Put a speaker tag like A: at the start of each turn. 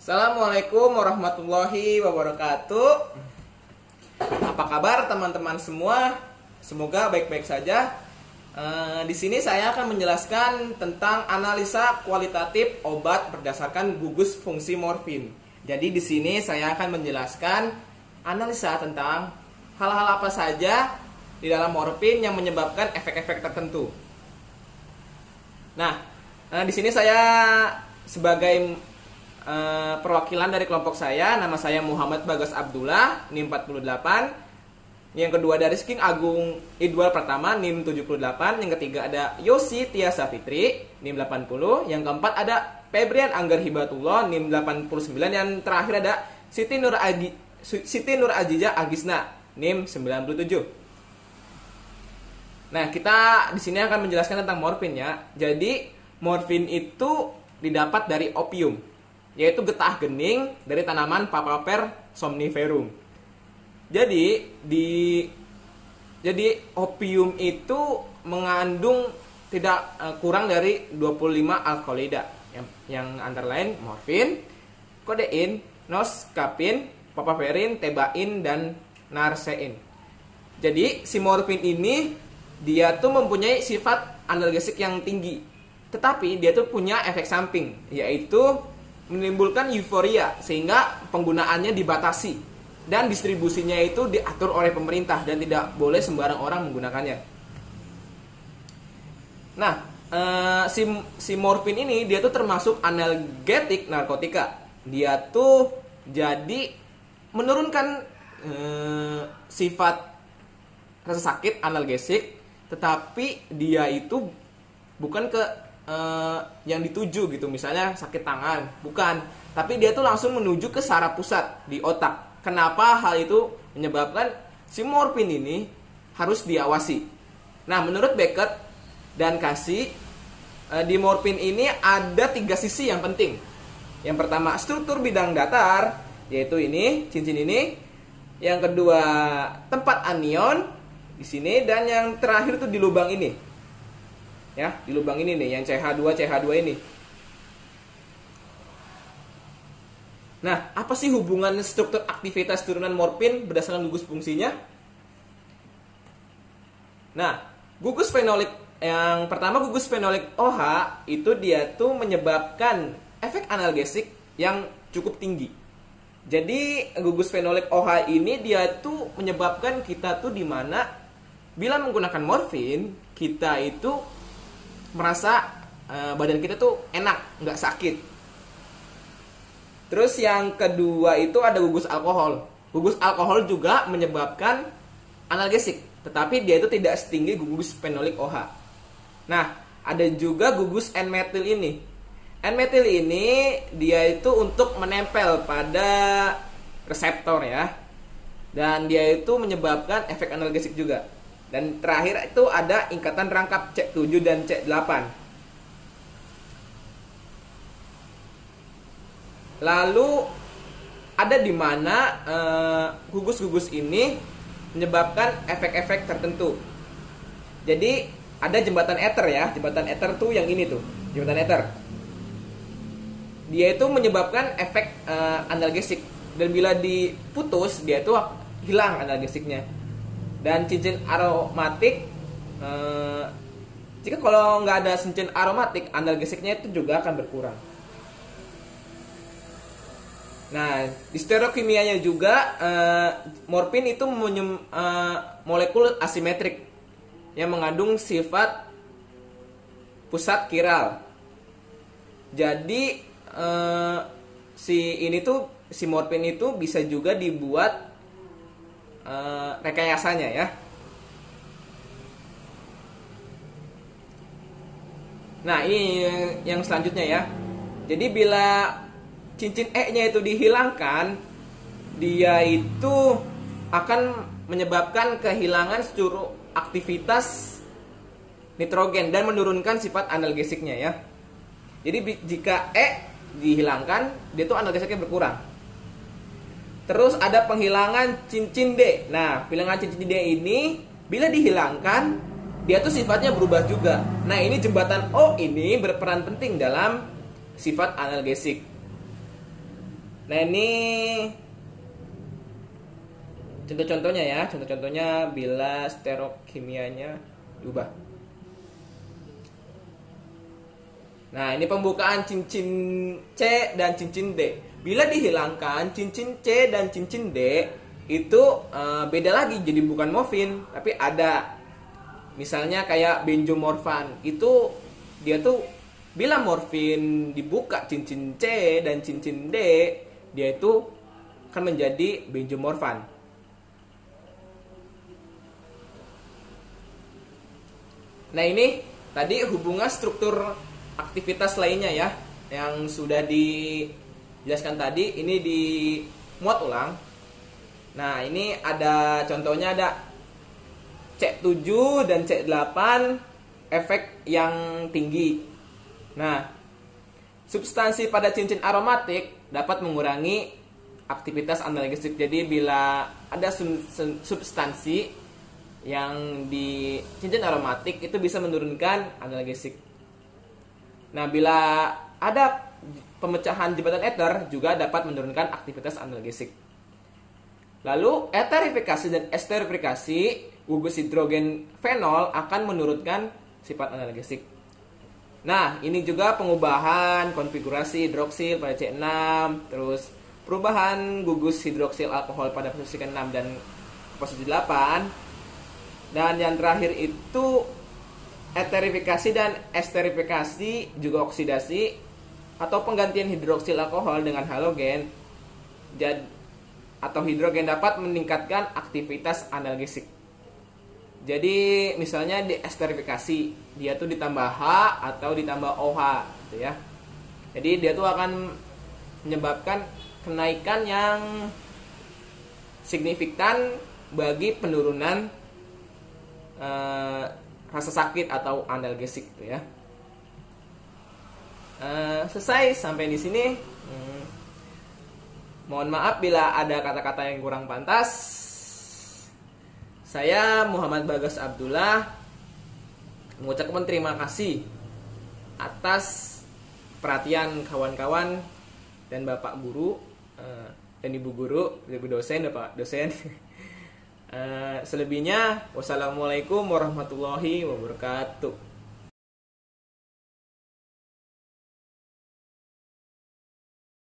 A: Assalamualaikum warahmatullahi wabarakatuh. Apa kabar teman-teman semua? Semoga baik-baik saja. Di sini saya akan menjelaskan tentang analisa kualitatif obat berdasarkan gugus fungsi morfin. Jadi di sini saya akan menjelaskan analisa tentang hal-hal apa saja di dalam morfin yang menyebabkan efek-efek tertentu. Nah, di sini saya sebagai perwakilan dari kelompok saya, nama saya Muhammad Bagas Abdullah, NIM 48. Yang kedua dari King Agung Idwal Pratama, NIM 78. Yang ketiga ada Yosi Tiasa Fitri, NIM 80. Yang keempat ada Febrian Anggar Hibatullah, NIM 89. Yang terakhir ada Siti Nur Ajija Agisna, NIM 97. Nah, kita di sini akan menjelaskan tentang morfin ya. Jadi, morfin itu didapat dari opium, yaitu getah gening dari tanaman Papaver somniferum. Jadi opium itu mengandung tidak kurang dari 25 alkaloida yang antara lain morfin, kodein, noskapin, papaverin, tebain, dan narsein. Jadi si morfin ini dia tuh mempunyai sifat analgesik yang tinggi, tetapi dia tuh punya efek samping, yaitu menimbulkan euforia sehingga penggunaannya dibatasi dan distribusinya itu diatur oleh pemerintah dan tidak boleh sembarang orang menggunakannya. Nah, si morfin ini dia tuh termasuk analgetik narkotika. Dia tuh jadi menurunkan sifat rasa sakit analgesik, tetapi dia itu bukan ke yang dituju gitu, misalnya sakit tangan, bukan, tapi dia tuh langsung menuju ke saraf pusat di otak. Kenapa hal itu menyebabkan si morfin ini harus diawasi? Nah, menurut Beckett dan Casey, di morfin ini ada 3 sisi yang penting. Yang pertama, struktur bidang datar, yaitu ini, cincin ini. Yang kedua, tempat anion di sini, dan yang terakhir tuh di lubang ini. Ya, di lubang ini nih, yang CH2 ini. Nah, apa sih hubungan struktur aktivitas turunan morfin berdasarkan gugus fungsinya? Nah, gugus fenolik yang pertama, gugus fenolik OH itu dia tuh menyebabkan efek analgesik yang cukup tinggi. Jadi gugus fenolik OH ini dia tuh menyebabkan kita tuh dimana bila menggunakan morfin kita itu merasa badan kita tuh enak, nggak sakit. Terus yang kedua itu ada gugus alkohol. Gugus alkohol juga menyebabkan analgesik, tetapi dia itu tidak setinggi gugus fenolik OH. Nah, ada juga gugus N-metil ini. N-metil ini dia itu untuk menempel pada reseptor ya. Dan dia itu menyebabkan efek analgesik juga. Dan terakhir itu ada ikatan rangkap C7 dan C8. Lalu ada di mana gugus-gugus ini menyebabkan efek-efek tertentu. Jadi ada jembatan ether ya. Jembatan ether tuh yang ini tuh, jembatan ether. Dia itu menyebabkan efek analgesik. Dan bila diputus, dia itu hilang analgesiknya. Dan cincin aromatik, jika kalau nggak ada cincin aromatik, analgesiknya itu juga akan berkurang. Nah, di stereokimianya juga morfin itu molekul asimetrik yang mengandung sifat pusat kiral. Jadi si morfin itu bisa juga dibuat rekayasanya ya. Nah, ini yang selanjutnya ya. Jadi bila cincin E-nya itu dihilangkan, dia itu akan menyebabkan kehilangan seluruh aktivitas nitrogen dan menurunkan sifat analgesiknya ya. Jadi jika E dihilangkan, dia tuh analgesiknya berkurang. Terus ada penghilangan cincin D. Nah, penghilangan cincin D ini bila dihilangkan, dia tuh sifatnya berubah juga. Nah, ini jembatan O ini berperan penting dalam sifat analgesik. Nah ini contoh-contohnya ya, contoh-contohnya bila stereokimianya diubah. Nah ini pembukaan cincin C dan cincin D. Bila dihilangkan cincin C dan cincin D itu beda lagi, jadi bukan morfin, tapi ada. Misalnya kayak benjomorfan, itu dia tuh bila morfin dibuka cincin C dan cincin D, dia itu akan menjadi benjomorfan. Nah ini tadi hubungan struktur aktivitas lainnya ya, yang sudah dijelaskan tadi, ini dimuat ulang. Nah ini ada contohnya, ada C7 dan C8 efek yang tinggi. Nah, substansi pada cincin aromatik dapat mengurangi aktivitas analgesik. Jadi bila ada substansi yang di cincin aromatik itu bisa menurunkan analgesik. Nah, bila ada pemecahan jembatan ether juga dapat menurunkan aktivitas analgesik. Lalu eterifikasi dan esterifikasi gugus hidrogen fenol akan menurunkan sifat analgesik. Nah, ini juga pengubahan konfigurasi hidroksil pada C6, terus perubahan gugus hidroksil alkohol pada posisi ke-6 dan posisi 8. Dan yang terakhir itu eterifikasi dan esterifikasi, juga oksidasi atau penggantian hidroksil alkohol dengan halogen atau hidrogen dapat meningkatkan aktivitas analgesik. Jadi misalnya di esterifikasi, dia tuh ditambah H atau ditambah OH gitu ya. Jadi dia tuh akan menyebabkan kenaikan yang signifikan bagi penurunan rasa sakit atau analgesik gitu ya. Selesai sampai di sini. Mohon maaf bila ada kata-kata yang kurang pantas. Saya Muhammad Bagas Abdullah mengucapkan terima kasih atas perhatian kawan-kawan dan Bapak Guru dan Ibu Guru, Ibu dosen, Bapak dosen. Selebihnya wassalamualaikum warahmatullahi wabarakatuh.